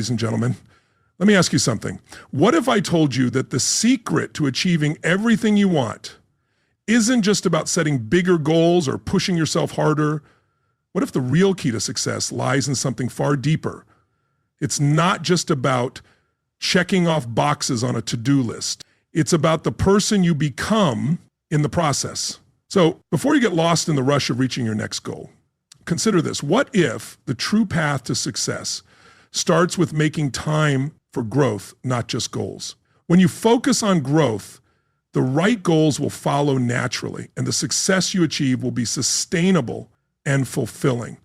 ladies and gentlemen. Let me ask you something. What if I told you that the secret to achieving everything you want isn't just about setting bigger goals or pushing yourself harder? What if the real key to success lies in something far deeper? It's not just about checking off boxes on a to-do list. It's about the person you become in the process. So before you get lost in the rush of reaching your next goal, consider this. What if the true path to success starts with making time for growth, not just goals? When you focus on growth, the right goals will follow naturally, and the success you achieve will be sustainable and fulfilling.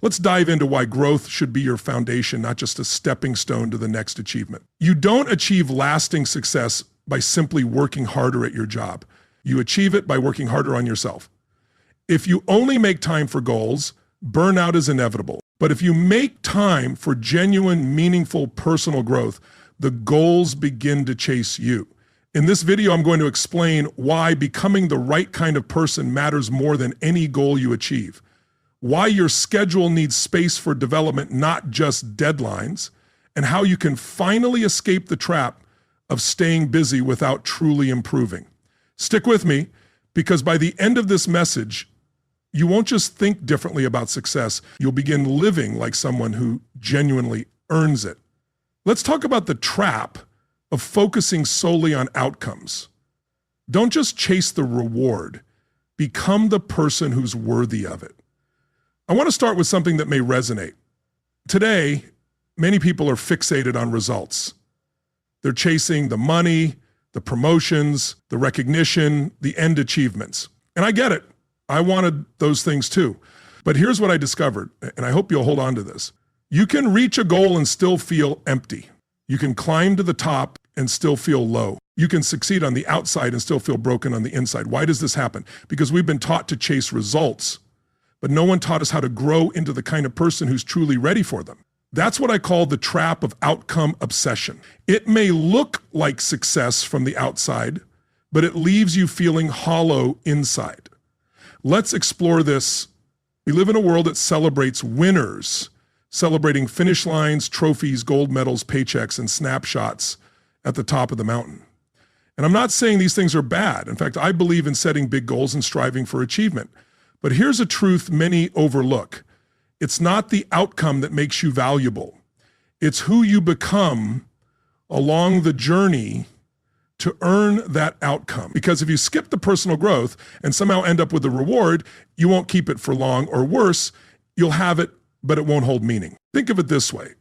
Let's dive into why growth should be your foundation, not just a stepping stone to the next achievement. You don't achieve lasting success by simply working harder at your job. You achieve it by working harder on yourself. If you only make time for goals, burnout is inevitable. But if you make time for genuine, meaningful personal growth, the goals begin to chase you. In this video, I'm going to explain why becoming the right kind of person matters more than any goal you achieve, why your schedule needs space for development, not just deadlines, and how you can finally escape the trap of staying busy without truly improving. Stick with me, because by the end of this message, you won't just think differently about success, you'll begin living like someone who genuinely earns it. Let's talk about the trap of focusing solely on outcomes. Don't just chase the reward, become the person who's worthy of it. I want to start with something that may resonate. Today, many people are fixated on results. They're chasing the money, the promotions, the recognition, the end achievements. And I get it. I wanted those things too. But here's what I discovered, and I hope you'll hold on to this. You can reach a goal and still feel empty. You can climb to the top and still feel low. You can succeed on the outside and still feel broken on the inside. Why does this happen? Because we've been taught to chase results, but no one taught us how to grow into the kind of person who's truly ready for them. That's what I call the trap of outcome obsession. It may look like success from the outside, but it leaves you feeling hollow inside. Let's explore this. We live in a world that celebrates winners, celebrating finish lines, trophies, gold medals, paychecks, and snapshots at the top of the mountain. And I'm not saying these things are bad. In fact, I believe in setting big goals and striving for achievement. But here's a truth many overlook. It's not the outcome that makes you valuable. It's who you become along the journey to earn that outcome. Because if you skip the personal growth and somehow end up with a reward, you won't keep it for long, or worse, you'll have it, but it won't hold meaning. Think of it this way.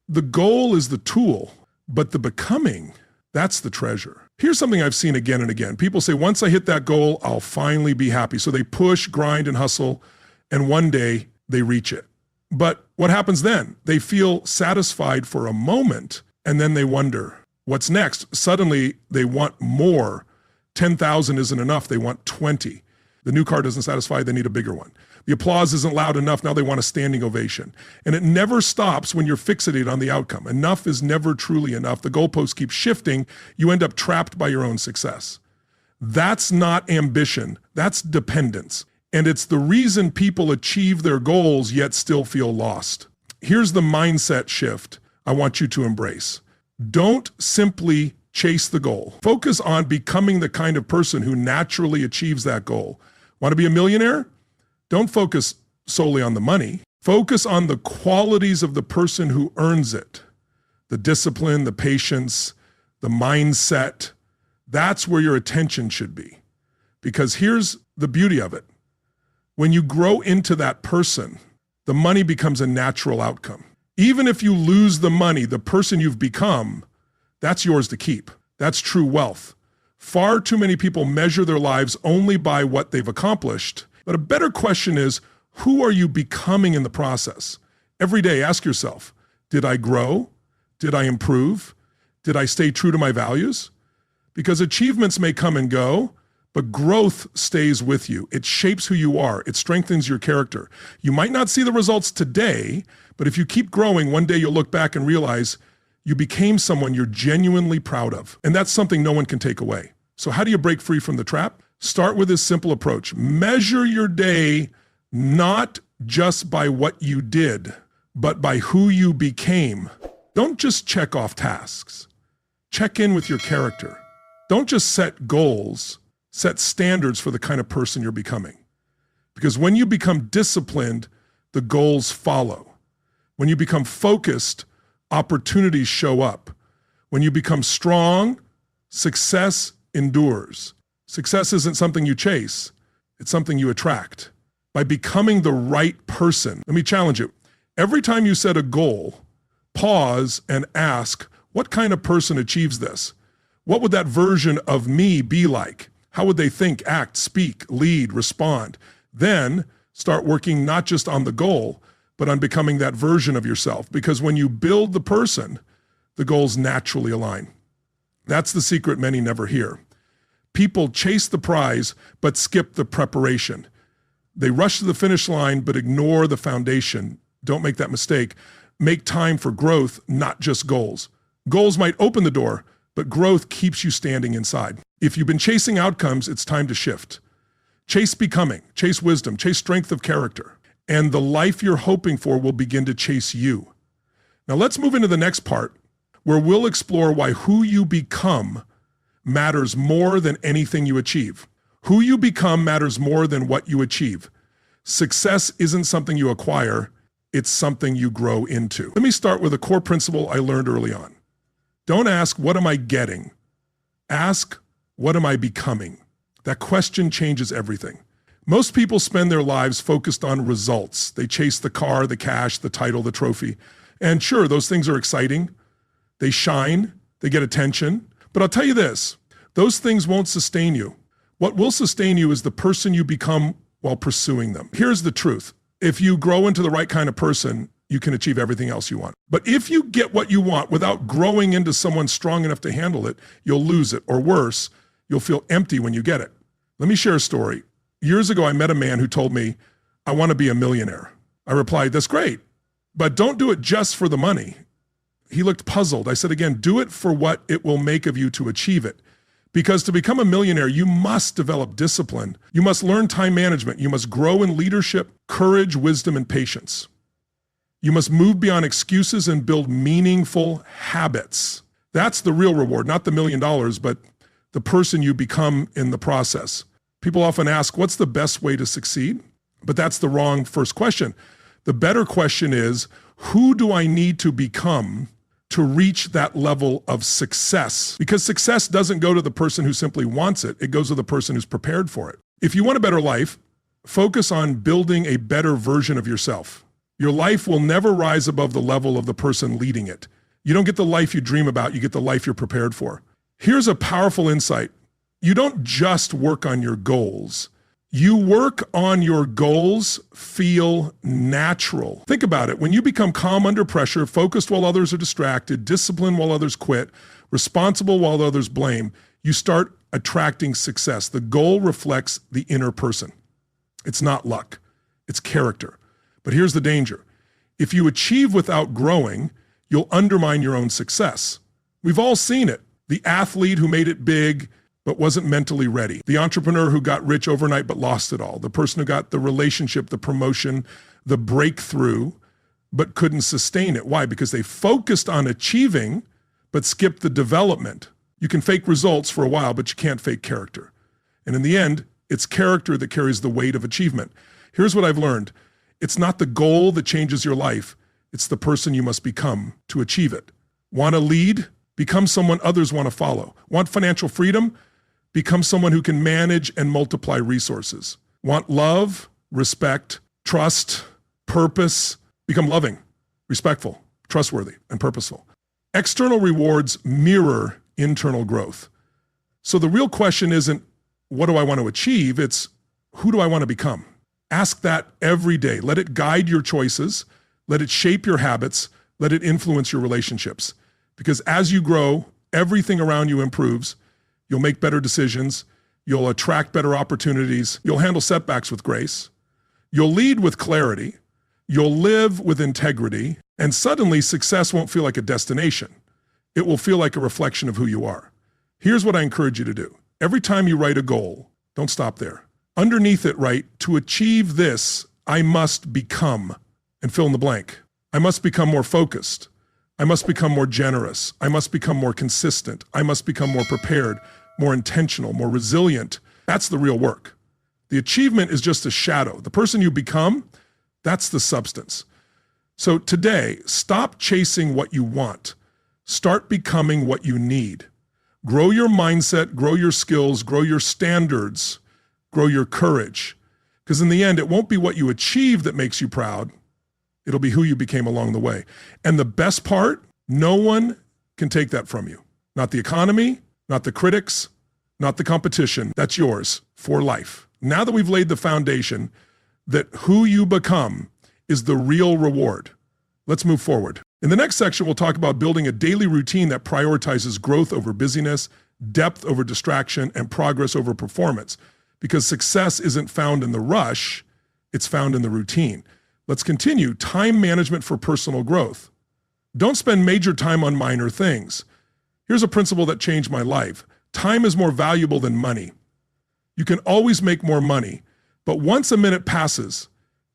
The goal is the tool, but the becoming, that's the treasure. Here's something I've seen again and again. People say, once I hit that goal, I'll finally be happy. So they push, grind, and hustle, and one day they reach it. But what happens then? They feel satisfied for a moment, and then they wonder, what's next? Suddenly, they want more. 10,000 isn't enough. They want 20. The new car doesn't satisfy. They need a bigger one. The applause isn't loud enough. Now they want a standing ovation. And it never stops when you're fixated on the outcome. Enough is never truly enough. The goalposts keep shifting. You end up trapped by your own success. That's not ambition. That's dependence. And it's the reason people achieve their goals yet still feel lost. Here's the mindset shift I want you to embrace. Don't simply chase the goal. Focus on becoming the kind of person who naturally achieves that goal. Want to be a millionaire? Don't focus solely on the money. Focus on the qualities of the person who earns it. The discipline, the patience, the mindset. That's where your attention should be. Because here's the beauty of it. When you grow into that person, the money becomes a natural outcome. Even if you lose the money, the person you've become, that's yours to keep. That's true wealth. Far too many people measure their lives only by what they've accomplished. But a better question is, who are you becoming in the process? Every day, ask yourself, did I grow? Did I improve? Did I stay true to my values? Because achievements may come and go, but growth stays with you. It shapes who you are. It strengthens your character. You might not see the results today, but if you keep growing, one day you'll look back and realize you became someone you're genuinely proud of. And that's something no one can take away. So how do you break free from the trap? Start with this simple approach. Measure your day not just by what you did, but by who you became. Don't just check off tasks. Check in with your character. Don't just set goals, set standards for the kind of person you're becoming. Because when you become disciplined, the goals follow. When you become focused, opportunities show up. When you become strong, success endures. Success isn't something you chase, it's something you attract. By becoming the right person, let me challenge you. Every time you set a goal, pause and ask, what kind of person achieves this? What would that version of me be like? How would they think, act, speak, lead, respond? Then start working not just on the goal, but on becoming that version of yourself. Because when you build the person, the goals naturally align. That's the secret many never hear. People chase the prize, but skip the preparation. They rush to the finish line, but ignore the foundation. Don't make that mistake. Make time for growth, not just goals. Goals might open the door, but growth keeps you standing inside. If you've been chasing outcomes, it's time to shift. Chase becoming, chase wisdom, chase strength of character, and the life you're hoping for will begin to chase you. Now let's move into the next part, where we'll explore why who you become matters more than anything you achieve. Who you become matters more than what you achieve. Success isn't something you acquire, it's something you grow into. Let me start with a core principle I learned early on. Don't ask, what am I getting? Ask, what am I becoming? That question changes everything. Most people spend their lives focused on results. They chase the car, the cash, the title, the trophy. And sure, those things are exciting. They shine, they get attention. But I'll tell you this, those things won't sustain you. What will sustain you is the person you become while pursuing them. Here's the truth. If you grow into the right kind of person, you can achieve everything else you want. But if you get what you want without growing into someone strong enough to handle it, you'll lose it. Or worse, you'll feel empty when you get it. Let me share a story. Years ago, I met a man who told me, I want to be a millionaire. I replied, that's great, but don't do it just for the money. He looked puzzled. I said again, do it for what it will make of you to achieve it. Because to become a millionaire, you must develop discipline. You must learn time management. You must grow in leadership, courage, wisdom, and patience. You must move beyond excuses and build meaningful habits. That's the real reward, not the $1 million, but the person you become in the process. People often ask, what's the best way to succeed? But that's the wrong first question. The better question is, who do I need to become to reach that level of success? Because success doesn't go to the person who simply wants it. It goes to the person who's prepared for it. If you want a better life, focus on building a better version of yourself. Your life will never rise above the level of the person leading it. You don't get the life you dream about, you get the life you're prepared for. Here's a powerful insight. You don't just work on your goals. You work on your goals feel natural. Think about it. When you become calm under pressure, focused while others are distracted, disciplined while others quit, responsible while others blame, you start attracting success. The goal reflects the inner person. It's not luck, it's character. But here's the danger. If you achieve without growing, you'll undermine your own success. We've all seen it. The athlete who made it big but wasn't mentally ready. The entrepreneur who got rich overnight but lost it all. The person who got the relationship, the promotion, the breakthrough, but couldn't sustain it. Why? Because they focused on achieving but skipped the development. You can fake results for a while, but you can't fake character. And in the end, it's character that carries the weight of achievement. Here's what I've learned. It's not the goal that changes your life. It's the person you must become to achieve it. Want to lead? Become someone others want to follow. Want financial freedom? Become someone who can manage and multiply resources. Want love, respect, trust, purpose? Become loving, respectful, trustworthy, and purposeful. External rewards mirror internal growth. So the real question isn't, what do I want to achieve? It's, who do I want to become? Ask that every day. Let it guide your choices. Let it shape your habits. Let it influence your relationships. Because as you grow, everything around you improves. You'll make better decisions. You'll attract better opportunities. You'll handle setbacks with grace. You'll lead with clarity. You'll live with integrity. And suddenly success won't feel like a destination. It will feel like a reflection of who you are. Here's what I encourage you to do. Every time you write a goal, don't stop there. Underneath it, write, to achieve this, I must become, and fill in the blank. I must become more focused. I must become more generous. I must become more consistent. I must become more prepared, more intentional, more resilient. That's the real work. The achievement is just a shadow. The person you become, that's the substance. So today, stop chasing what you want. Start becoming what you need. Grow your mindset, grow your skills, grow your standards, grow your courage. Because in the end, it won't be what you achieve that makes you proud. It'll be who you became along the way. And the best part, no one can take that from you. Not the economy, not the critics, not the competition. That's yours for life. Now that we've laid the foundation that who you become is the real reward, let's move forward. In the next section, we'll talk about building a daily routine that prioritizes growth over busyness, depth over distraction, and progress over performance. Because success isn't found in the rush, it's found in the routine. Let's continue. Time management for personal growth. Don't spend major time on minor things. Here's a principle that changed my life. Time is more valuable than money. You can always make more money, but once a minute passes,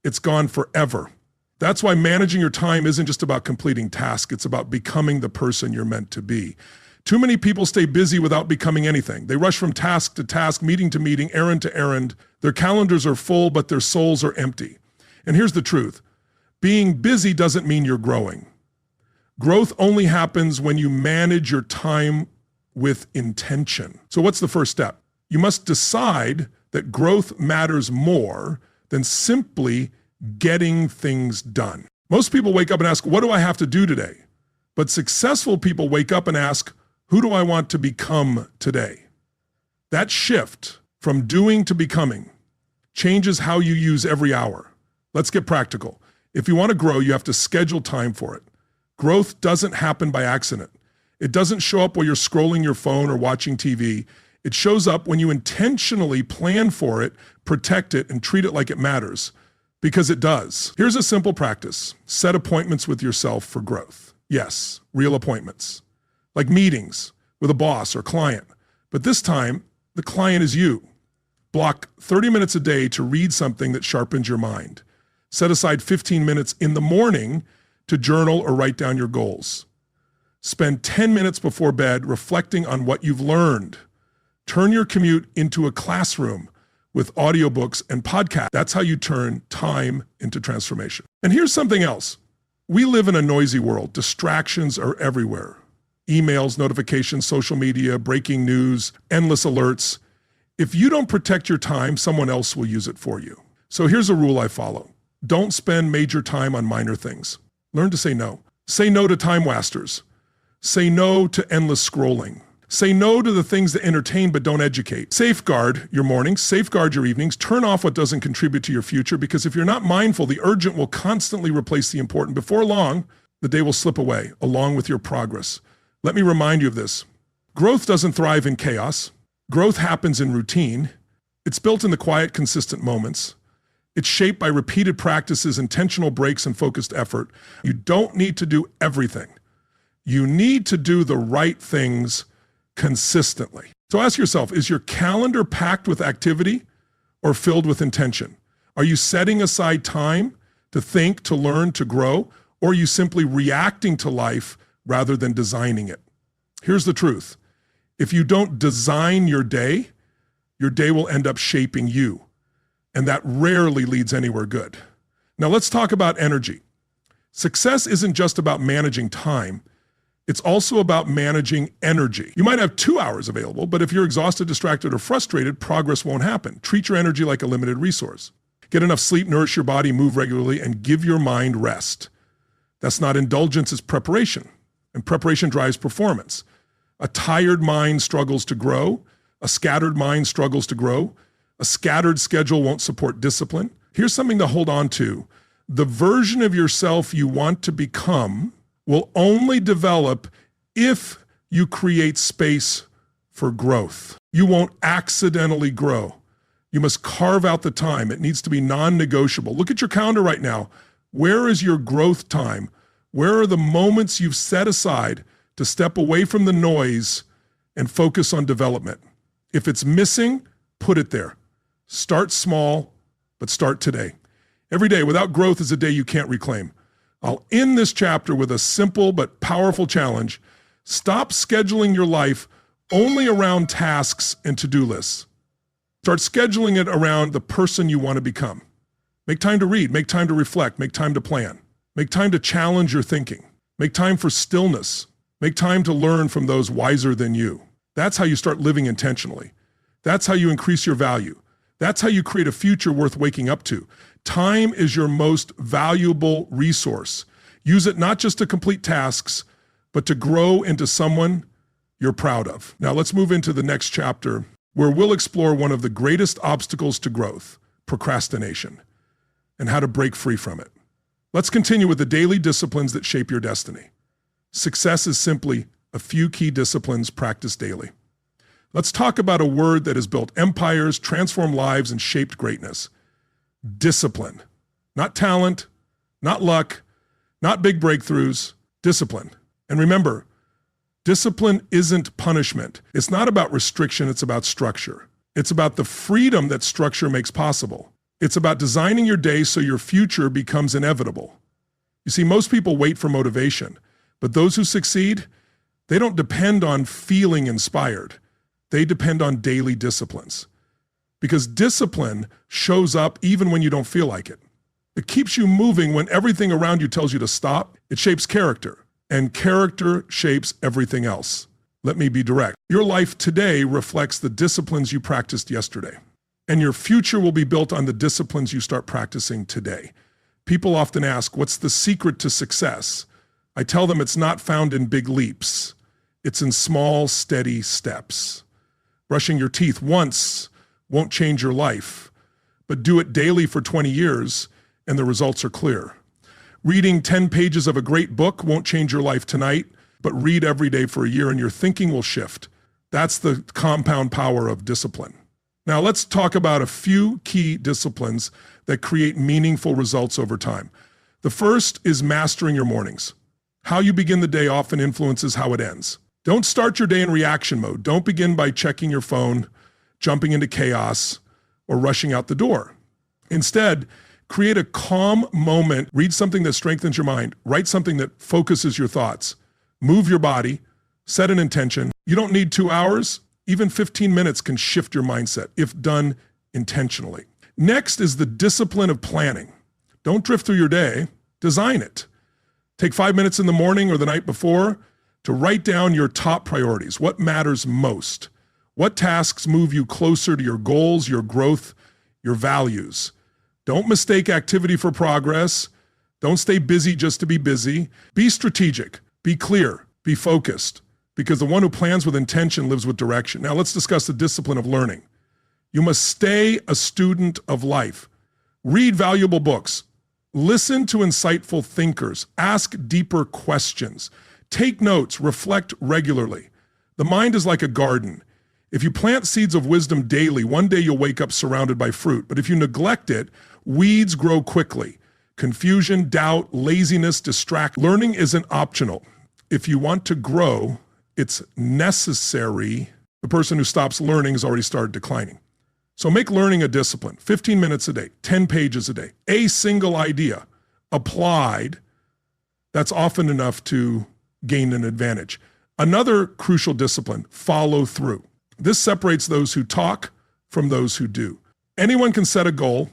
it's gone forever. That's why managing your time isn't just about completing tasks, it's about becoming the person you're meant to be. Too many people stay busy without becoming anything. They rush from task to task, meeting to meeting, errand to errand. Their calendars are full, but their souls are empty. And here's the truth. Being busy doesn't mean you're growing. Growth only happens when you manage your time with intention. So what's the first step? You must decide that growth matters more than simply getting things done. Most people wake up and ask, what do I have to do today? But successful people wake up and ask, who do I want to become today? That shift from doing to becoming changes how you use every hour. Let's get practical. If you want to grow, you have to schedule time for it. Growth doesn't happen by accident. It doesn't show up while you're scrolling your phone or watching TV. It shows up when you intentionally plan for it, protect it, and treat it like it matters. Because it does. Here's a simple practice. Set appointments with yourself for growth. Yes, real appointments. Like meetings with a boss or client. But this time, the client is you. Block 30 minutes a day to read something that sharpens your mind. Set aside 15 minutes in the morning to journal or write down your goals. Spend 10 minutes before bed reflecting on what you've learned. Turn your commute into a classroom with audiobooks and podcasts. That's how you turn time into transformation. And here's something else. We live in a noisy world. Distractions are everywhere. Emails, notifications, social media, breaking news, endless alerts. If you don't protect your time, someone else will use it for you. So here's a rule I follow. Don't spend major time on minor things. Learn to say no. Say no to time wasters. Say no to endless scrolling. Say no to the things that entertain but don't educate. Safeguard your mornings, safeguard your evenings, turn off what doesn't contribute to your future, because if you're not mindful, the urgent will constantly replace the important. Before long, the day will slip away along with your progress. Let me remind you of this. Growth doesn't thrive in chaos. Growth happens in routine. It's built in the quiet, consistent moments. It's shaped by repeated practices, intentional breaks, and focused effort. You don't need to do everything. You need to do the right things consistently. So ask yourself, is your calendar packed with activity or filled with intention? Are you setting aside time to think, to learn, to grow, or are you simply reacting to life rather than designing it? Here's the truth. If you don't design your day will end up shaping you, and that rarely leads anywhere good. Now let's talk about energy. Success isn't just about managing time. It's also about managing energy. You might have 2 hours available, but if you're exhausted, distracted, or frustrated, progress won't happen. Treat your energy like a limited resource. Get enough sleep, nourish your body, move regularly, and give your mind rest. That's not indulgence, it's preparation. And preparation drives performance. A tired mind struggles to grow. A scattered mind struggles to grow. A scattered schedule won't support discipline. Here's something to hold on to. The version of yourself you want to become will only develop if you create space for growth. You won't accidentally grow. You must carve out the time. It needs to be non-negotiable. Look at your calendar right now. Where is your growth time? Where are the moments you've set aside to step away from the noise and focus on development? If it's missing, put it there. Start small, but start today. Every day without growth is a day you can't reclaim. I'll end this chapter with a simple but powerful challenge. Stop scheduling your life only around tasks and to-do lists. Start scheduling it around the person you want to become. Make time to read, make time to reflect, make time to plan. Make time to challenge your thinking. Make time for stillness. Make time to learn from those wiser than you. That's how you start living intentionally. That's how you increase your value. That's how you create a future worth waking up to. Time is your most valuable resource. Use it not just to complete tasks, but to grow into someone you're proud of. Now let's move into the next chapter where we'll explore one of the greatest obstacles to growth, procrastination, and how to break free from it. Let's continue with the daily disciplines that shape your destiny. Success is simply a few key disciplines practiced daily. Let's talk about a word that has built empires, transformed lives, and shaped greatness. Discipline. Not talent, not luck, not big breakthroughs, discipline. And remember, discipline isn't punishment. It's not about restriction, it's about structure. It's about the freedom that structure makes possible. It's about designing your day so your future becomes inevitable. You see, most people wait for motivation, but those who succeed, they don't depend on feeling inspired. They depend on daily disciplines. Because discipline shows up even when you don't feel like it. It keeps you moving when everything around you tells you to stop. It shapes character, and character shapes everything else. Let me be direct. Your life today reflects the disciplines you practiced yesterday. And your future will be built on the disciplines you start practicing today. People often ask, what's the secret to success? I tell them it's not found in big leaps. It's in small, steady steps. Brushing your teeth once won't change your life, but do it daily for 20 years and the results are clear. Reading 10 pages of a great book won't change your life tonight, but read every day for a year and your thinking will shift. That's the compound power of discipline. Now let's talk about a few key disciplines that create meaningful results over time. The first is mastering your mornings. How you begin the day often influences how it ends. Don't start your day in reaction mode. Don't begin by checking your phone, jumping into chaos, or rushing out the door. Instead, create a calm moment, read something that strengthens your mind, write something that focuses your thoughts, move your body, set an intention. You don't need 2 hours. Even 15 minutes can shift your mindset if done intentionally. Next is the discipline of planning. Don't drift through your day, design it. Take 5 minutes in the morning or the night before to write down your top priorities. What matters most? What tasks move you closer to your goals, your growth, your values? Don't mistake activity for progress. Don't stay busy just to be busy. Be strategic, be clear, be focused. Because the one who plans with intention lives with direction. Now let's discuss the discipline of learning. You must stay a student of life. Read valuable books. Listen to insightful thinkers. Ask deeper questions. Take notes. Reflect regularly. The mind is like a garden. If you plant seeds of wisdom daily, one day you'll wake up surrounded by fruit. But if you neglect it, weeds grow quickly. Confusion, doubt, laziness distract. Learning isn't optional. If you want to grow, it's necessary. The person who stops learning has already started declining. So make learning a discipline. 15 minutes a day, 10 pages a day, a single idea applied. That's often enough to gain an advantage. Another crucial discipline, follow through. This separates those who talk from those who do. Anyone can set a goal.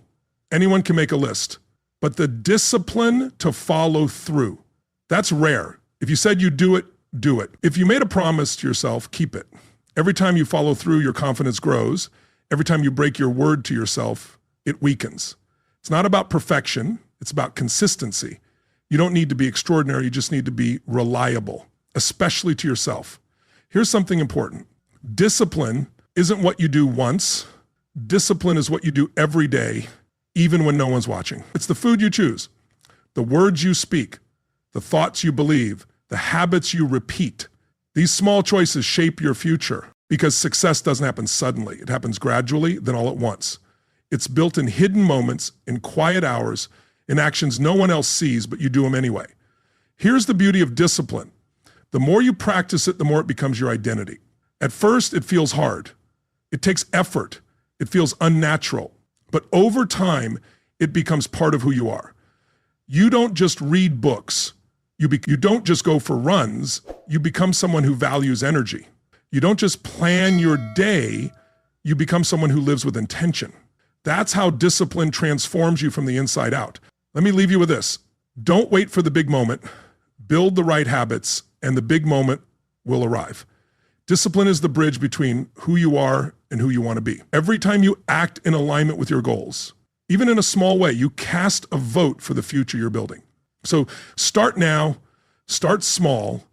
Anyone can make a list. But the discipline to follow through, that's rare. If you said you'd do it, do it. If you made a promise to yourself, keep it. Every time you follow through, your confidence grows. Every time you break your word to yourself, it weakens. It's not about perfection. It's about consistency. You don't need to be extraordinary. You just need to be reliable, especially to yourself. Here's something important. Discipline isn't what you do once. Discipline is what you do every day, even when no one's watching. It's the food you choose, the words you speak, the thoughts you believe, the habits you repeat. These small choices shape your future because success doesn't happen suddenly. It happens gradually, then all at once. It's built in hidden moments, in quiet hours, in actions no one else sees, but you do them anyway. Here's the beauty of discipline. The more you practice it, the more it becomes your identity. At first, it feels hard. It takes effort. It feels unnatural. But over time, it becomes part of who you are. You don't just read books. You don't just go for runs. You become someone who values energy. You don't just plan your day. You become someone who lives with intention. That's how discipline transforms you from the inside out. Let me leave you with this. Don't wait for the big moment. Build the right habits, and the big moment will arrive. Discipline is the bridge between who you are and who you want to be. Every time you act in alignment with your goals, even in a small way, you cast a vote for the future you're building. So start now, start small,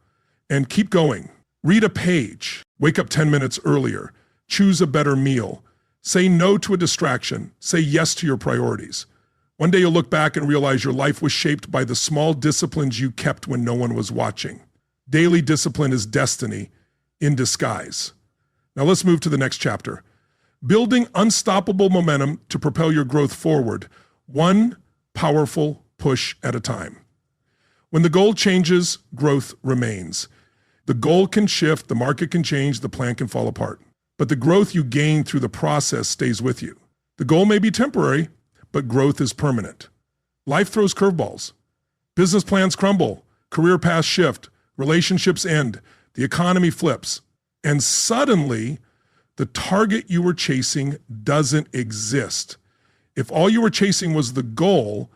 and keep going. Read a page, wake up 10 minutes earlier, choose a better meal, say no to a distraction, say yes to your priorities. One day you'll look back and realize your life was shaped by the small disciplines you kept when no one was watching. Daily discipline is destiny in disguise. Now let's move to the next chapter. Building unstoppable momentum to propel your growth forward, one powerful push at a time. When the goal changes, growth remains. The goal can shift, the market can change, the plan can fall apart. But the growth you gain through the process stays with you. The goal may be temporary, but growth is permanent. Life throws curveballs. Business plans crumble, career paths shift, relationships end, the economy flips, and suddenly the target you were chasing doesn't exist. If all you were chasing was the goal,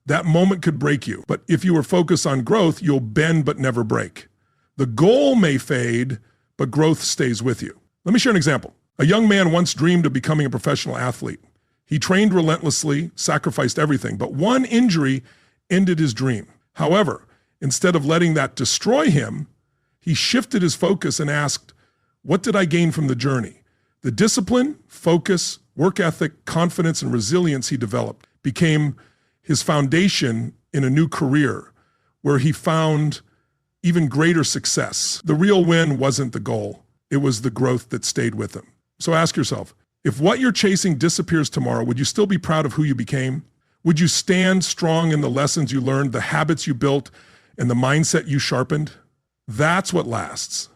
that moment could break you. But if you were focused on growth, you'll bend but never break. The goal may fade, but growth stays with you. Let me share an example. A young man once dreamed of becoming a professional athlete. He trained relentlessly, sacrificed everything, but one injury ended his dream. However, instead of letting that destroy him, he shifted his focus and asked, what did I gain from the journey? The discipline, focus, work ethic, confidence, and resilience he developed became his foundation in a new career where he found even greater success. The real win wasn't the goal. It was the growth that stayed with him. So ask yourself, if what you're chasing disappears tomorrow, would you still be proud of who you became? Would you stand strong in the lessons you learned, the habits you built, and the mindset you sharpened? That's what lasts.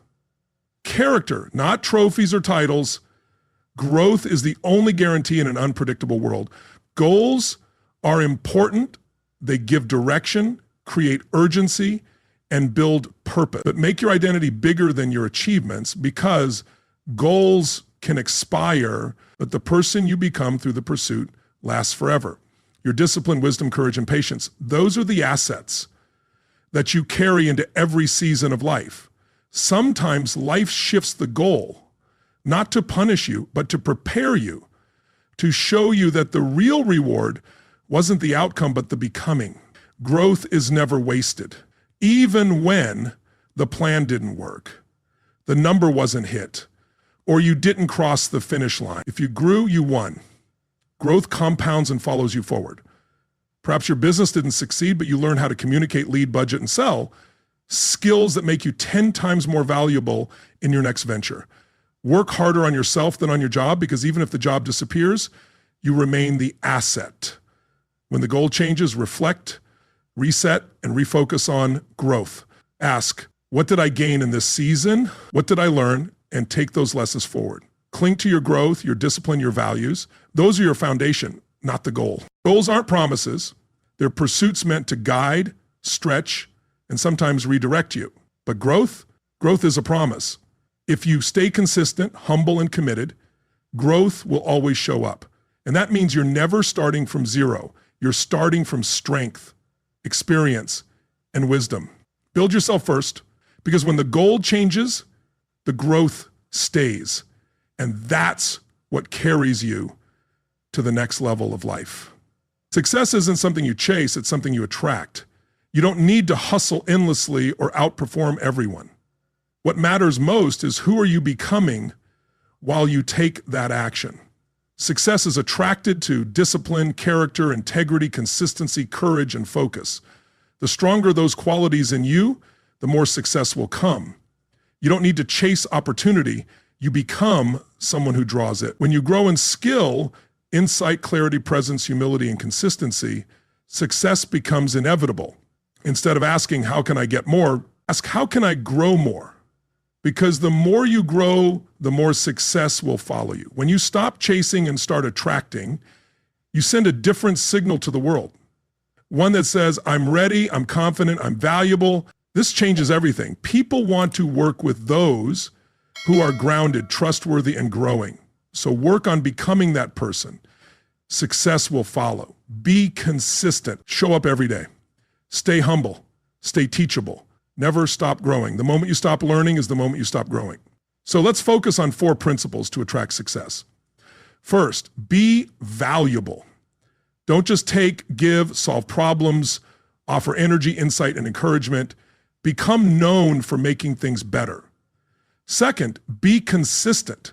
Character, not trophies or titles. Growth is the only guarantee in an unpredictable world. Goals are important. They give direction, create urgency, and build purpose. But make your identity bigger than your achievements, because goals can expire, but the person you become through the pursuit lasts forever. Your discipline, wisdom, courage, and patience, those are the assets that you carry into every season of life. Sometimes life shifts the goal, not to punish you, but to prepare you, to show you that the real reward wasn't the outcome, but the becoming. Growth is never wasted. Even when the plan didn't work, the number wasn't hit, or you didn't cross the finish line. If you grew, you won. Growth compounds and follows you forward. Perhaps your business didn't succeed, but you learned how to communicate, lead, budget, and sell, skills that make you 10 times more valuable in your next venture. Work harder on yourself than on your job, because even if the job disappears, you remain the asset. When the goal changes, reflect, reset, and refocus on growth. Ask, what did I gain in this season? What did I learn? And take those lessons forward. Cling to your growth, your discipline, your values. Those are your foundation, not the goal. Goals aren't promises. They're pursuits meant to guide, stretch, and sometimes redirect you. But growth is a promise. If you stay consistent, humble, and committed, growth will always show up. And that means you're never starting from zero. You're starting from strength, experience, and wisdom. Build yourself first, because when the goal changes, the growth stays. And that's what carries you to the next level of life. Success isn't something you chase, it's something you attract. You don't need to hustle endlessly or outperform everyone. What matters most is, who are you becoming while you take that action? Success is attracted to discipline, character, integrity, consistency, courage, and focus. The stronger those qualities in you, the more success will come. You don't need to chase opportunity. You become someone who draws it. When you grow in skill, insight, clarity, presence, humility, and consistency, success becomes inevitable. Instead of asking, how can I get more? Ask, how can I grow more? Because the more you grow, the more success will follow you. When you stop chasing and start attracting, you send a different signal to the world. One that says, I'm ready, I'm confident, I'm valuable. This changes everything. People want to work with those who are grounded, trustworthy, and growing. So work on becoming that person. Success will follow. Be consistent. Show up every day. Stay humble. Stay teachable. Never stop growing. The moment you stop learning is the moment you stop growing. So let's focus on 4 principles to attract success. First, be valuable. Don't just take, give, solve problems, offer energy, insight, and encouragement. Become known for making things better. Second, be consistent.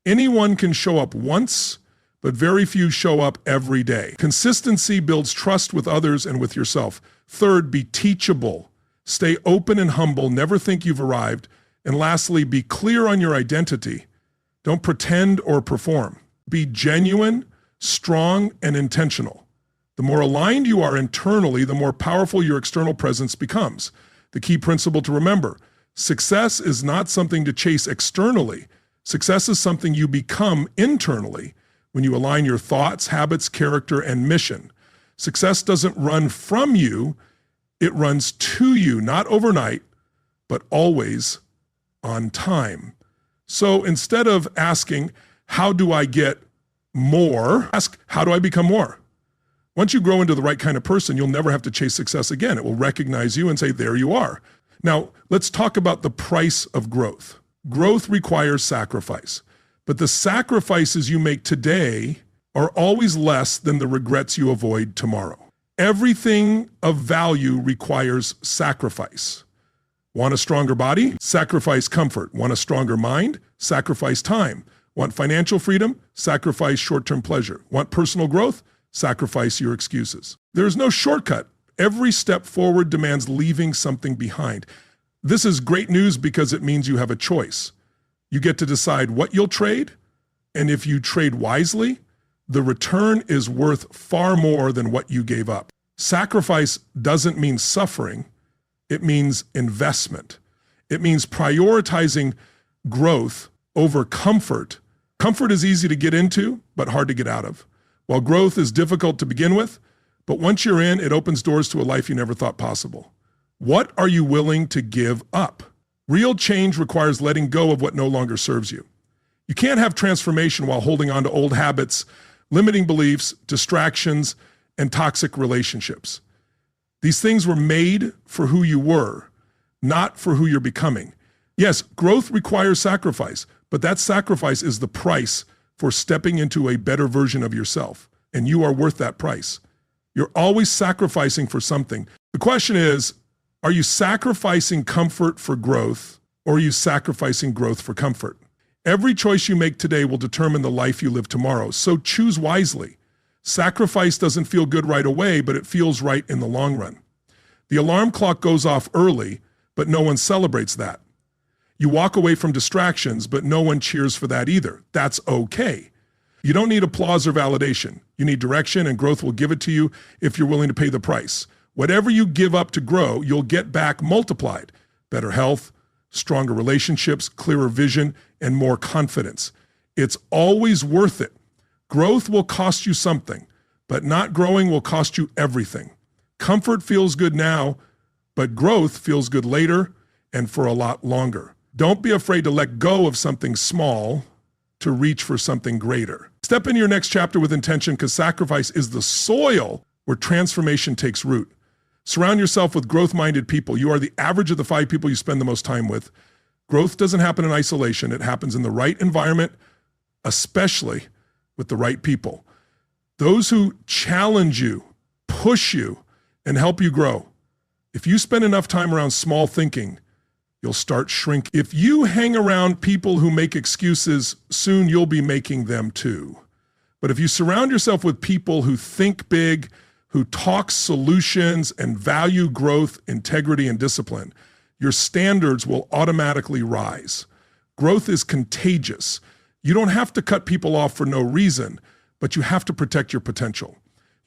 Anyone can show up once, but very few show up every day. Consistency builds trust with others and with yourself. Third, be teachable. Stay open and humble. Never think you've arrived. And lastly, be clear on your identity. Don't pretend or perform. Be genuine, strong, and intentional. The more aligned you are internally, the more powerful your external presence becomes. The key principle to remember: success is not something to chase externally. Success is something you become internally when you align your thoughts, habits, character, and mission. Success doesn't run from you, it runs to you, not overnight, but always on time. So instead of asking, how do I get more? Ask, how do I become more? Once you grow into the right kind of person, you'll never have to chase success again. It will recognize you and say, there you are. Now, let's talk about the price of growth. Growth requires sacrifice, but the sacrifices you make today are always less than the regrets you avoid tomorrow. Everything of value requires sacrifice. Want a stronger body? Sacrifice comfort. Want a stronger mind? Sacrifice time. Want financial freedom? Sacrifice short-term pleasure. Want personal growth? Sacrifice your excuses. There is no shortcut. Every step forward demands leaving something behind. This is great news because it means you have a choice. You get to decide what you'll trade, and if you trade wisely, the return is worth far more than what you gave up. Sacrifice doesn't mean suffering. It means investment. It means prioritizing growth over comfort. Comfort is easy to get into, but hard to get out of. While growth is difficult to begin with, but once you're in, it opens doors to a life you never thought possible. What are you willing to give up? Real change requires letting go of what no longer serves you. You can't have transformation while holding on to old habits, limiting beliefs, distractions, and toxic relationships. These things were made for who you were, not for who you're becoming. Yes, growth requires sacrifice, but that sacrifice is the price for stepping into a better version of yourself, and you are worth that price. You're always sacrificing for something. The question is, are you sacrificing comfort for growth, or are you sacrificing growth for comfort? Every choice you make today will determine the life you live tomorrow, so choose wisely. Sacrifice doesn't feel good right away, but it feels right in the long run. The alarm clock goes off early, but no one celebrates that. You walk away from distractions, but no one cheers for that either. That's okay. You don't need applause or validation. You need direction, and growth will give it to you if you're willing to pay the price. Whatever you give up to grow, you'll get back multiplied. Better health, stronger relationships, clearer vision, and more confidence. It's always worth it. Growth will cost you something, but not growing will cost you everything. Comfort feels good now, but growth feels good later and for a lot longer. Don't be afraid to let go of something small to reach for something greater. Step into your next chapter with intention, because sacrifice is the soil where transformation takes root. Surround yourself with growth-minded people. You are the average of the 5 people you spend the most time with. Growth doesn't happen in isolation. It happens in the right environment, especially with the right people. Those who challenge you, push you, and help you grow. If you spend enough time around small thinking, you'll start shrinking. If you hang around people who make excuses, soon you'll be making them too. But if you surround yourself with people who think big, who talk solutions and value growth, integrity, and discipline, your standards will automatically rise. Growth is contagious. You don't have to cut people off for no reason, but you have to protect your potential.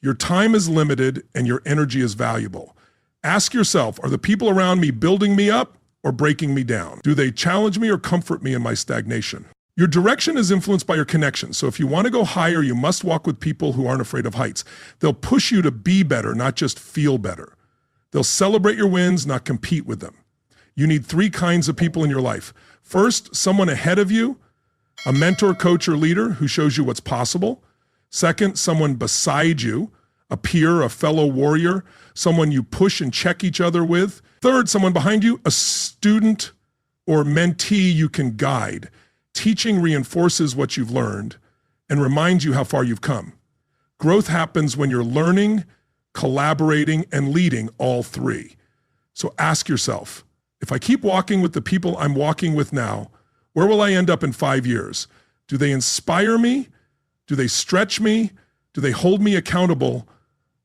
Your time is limited and your energy is valuable. Ask yourself, are the people around me building me up or breaking me down? Do they challenge me or comfort me in my stagnation? Your direction is influenced by your connections. So if you want to go higher, you must walk with people who aren't afraid of heights. They'll push you to be better, not just feel better. They'll celebrate your wins, not compete with them. You need 3 kinds of people in your life. First, someone ahead of you, a mentor, coach, or leader who shows you what's possible. Second, someone beside you, a peer, a fellow warrior, someone you push and check each other with. Third, someone behind you, a student or mentee you can guide. Teaching reinforces what you've learned and reminds you how far you've come. Growth happens when you're learning, collaborating, and leading all 3. So ask yourself, if I keep walking with the people I'm walking with now, where will I end up in 5 years? Do they inspire me? Do they stretch me? Do they hold me accountable?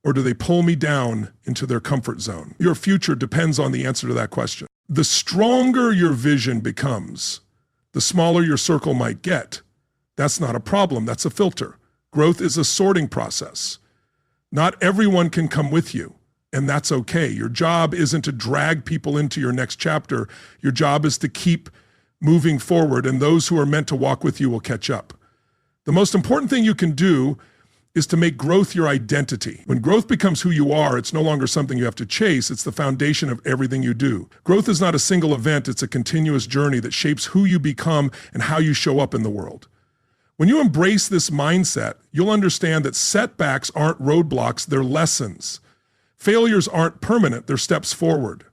Or do they pull me down into their comfort zone? Your future depends on the answer to that question. The stronger your vision becomes, the smaller your circle might get. That's not a problem, that's a filter. Growth is a sorting process. Not everyone can come with you, and that's okay. Your job isn't to drag people into your next chapter. Your job is to keep moving forward, and those who are meant to walk with you will catch up. The most important thing you can do is to make growth your identity. When growth becomes who you are, it's no longer something you have to chase, it's the foundation of everything you do. Growth is not a single event, it's a continuous journey that shapes who you become and how you show up in the world. When you embrace this mindset, you'll understand that setbacks aren't roadblocks, they're lessons. Failures aren't permanent, they're steps forward.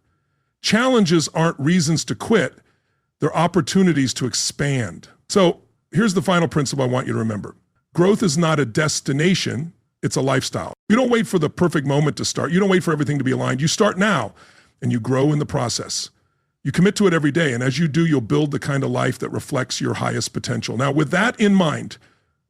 Challenges aren't reasons to quit, they're opportunities to expand. So here's the final principle I want you to remember. Growth is not a destination, it's a lifestyle. You don't wait for the perfect moment to start. You don't wait for everything to be aligned. You start now and you grow in the process. You commit to it every day, and as you do, you'll build the kind of life that reflects your highest potential. Now, with that in mind,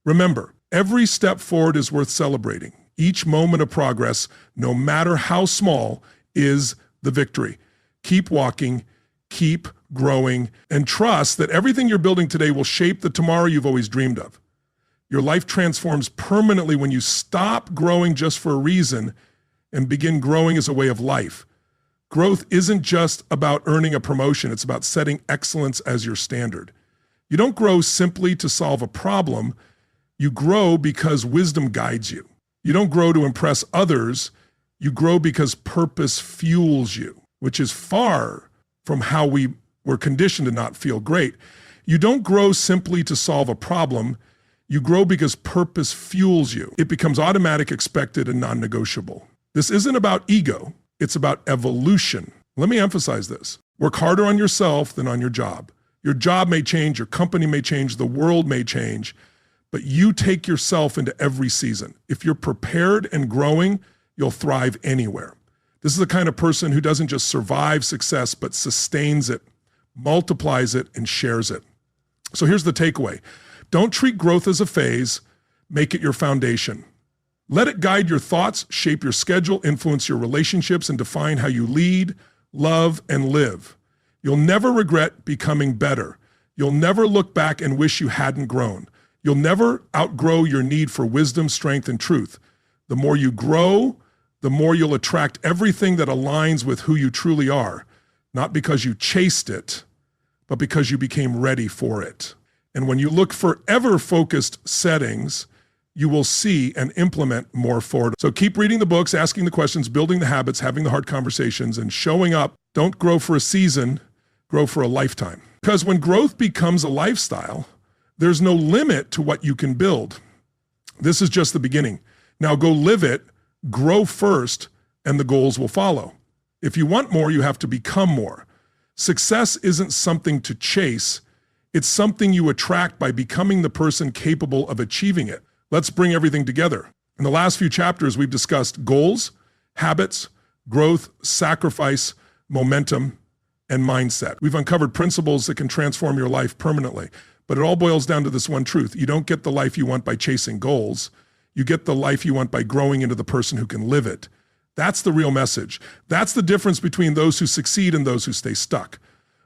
remember, every step forward is worth celebrating. Each moment of progress, no matter how small, is the victory. Keep walking, keep growing, and trust that everything you're building today will shape the tomorrow you've always dreamed of. Your life transforms permanently when you stop growing just for a reason and begin growing as a way of life. Growth isn't just about earning a promotion, it's about setting excellence as your standard. You don't grow simply to solve a problem, you grow because wisdom guides you. You don't grow to impress others, you grow because purpose fuels you, which is far from how we were conditioned to not feel great. You don't grow simply to solve a problem, you grow because purpose fuels you. It becomes automatic, expected, and non-negotiable. This isn't about ego, it's about evolution. Let me emphasize this. Work harder on yourself than on your job. Your job may change, your company may change, the world may change, but you take yourself into every season. If you're prepared and growing, you'll thrive anywhere. This is the kind of person who doesn't just survive success, but sustains it, multiplies it, and shares it. So here's the takeaway. Don't treat growth as a phase, make it your foundation. Let it guide your thoughts, shape your schedule, influence your relationships, and define how you lead, love, and live. You'll never regret becoming better. You'll never look back and wish you hadn't grown. You'll never outgrow your need for wisdom, strength, and truth. The more you grow, the more you'll attract everything that aligns with who you truly are, not because you chased it, but because you became ready for it. And when you look for ever-focused settings, you will see and implement more forward. So keep reading the books, asking the questions, building the habits, having the hard conversations, and showing up. Don't grow for a season, grow for a lifetime. Because when growth becomes a lifestyle, there's no limit to what you can build. This is just the beginning. Now go live it, grow first, and the goals will follow. If you want more, you have to become more. Success isn't something to chase, it's something you attract by becoming the person capable of achieving it. Let's bring everything together. In the last few chapters, we've discussed goals, habits, growth, sacrifice, momentum, and mindset. We've uncovered principles that can transform your life permanently. But it all boils down to this one truth. You don't get the life you want by chasing goals. You get the life you want by growing into the person who can live it. That's the real message. That's the difference between those who succeed and those who stay stuck.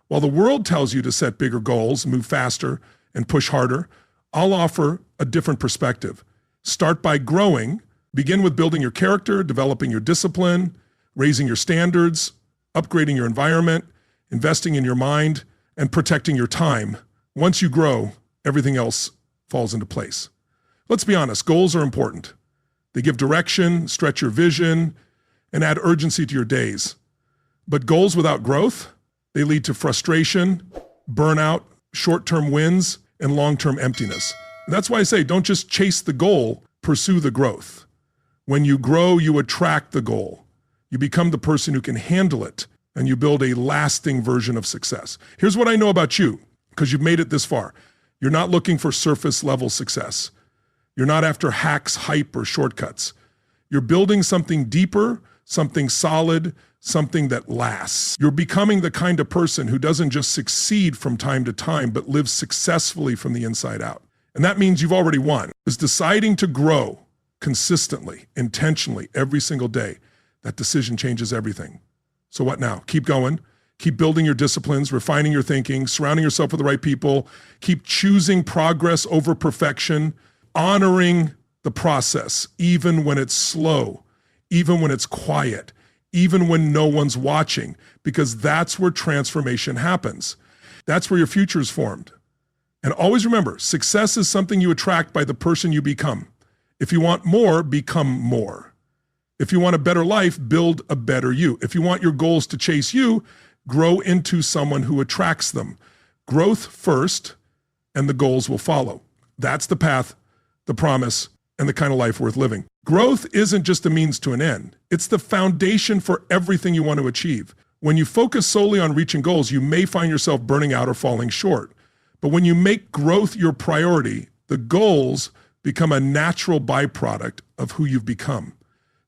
While the world tells you to set bigger goals, move faster, and push harder, I'll offer a different perspective. Start by growing. Begin with building your character, developing your discipline, raising your standards, upgrading your environment, investing in your mind, and protecting your time. Once you grow, everything else falls into place. Let's be honest, goals are important. They give direction, stretch your vision, and add urgency to your days. But goals without growth, they lead to frustration, burnout, short-term wins, and long-term emptiness. And that's why I say, don't just chase the goal, pursue the growth. When you grow, you attract the goal. You become the person who can handle it, and you build a lasting version of success. Here's what I know about you, because you've made it this far. You're not looking for surface-level success. You're not after hacks, hype, or shortcuts. You're building something deeper, something solid, something that lasts. You're becoming the kind of person who doesn't just succeed from time to time, but lives successfully from the inside out. And that means you've already won. Is deciding to grow consistently, intentionally, every single day. That decision changes everything. So what now? Keep going. Keep building your disciplines, refining your thinking, surrounding yourself with the right people. Keep choosing progress over perfection, honoring the process, even when it's slow, even when it's quiet, even when no one's watching, because that's where transformation happens. That's where your future is formed. And always remember, success is something you attract by the person you become. If you want more, become more. If you want a better life, build a better you. If you want your goals to chase you, grow into someone who attracts them. Growth first, and the goals will follow. That's the path, the promise, and the kind of life worth living. Growth isn't just a means to an end. It's the foundation for everything you want to achieve. When you focus solely on reaching goals, you may find yourself burning out or falling short. But when you make growth your priority, the goals become a natural byproduct of who you've become.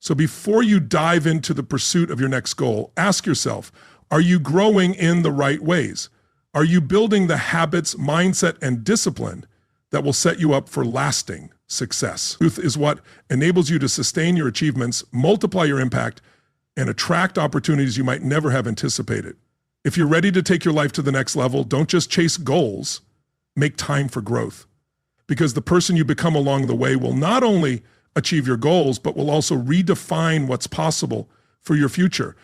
So before you dive into the pursuit of your next goal, ask yourself, are you growing in the right ways? Are you building the habits, mindset, and discipline that will set you up for lasting success? Truth is what enables you to sustain your achievements, multiply your impact, and attract opportunities you might never have anticipated. If you're ready to take your life to the next level, don't just chase goals, make time for growth. Because the person you become along the way will not only achieve your goals, but will also redefine what's possible for your future.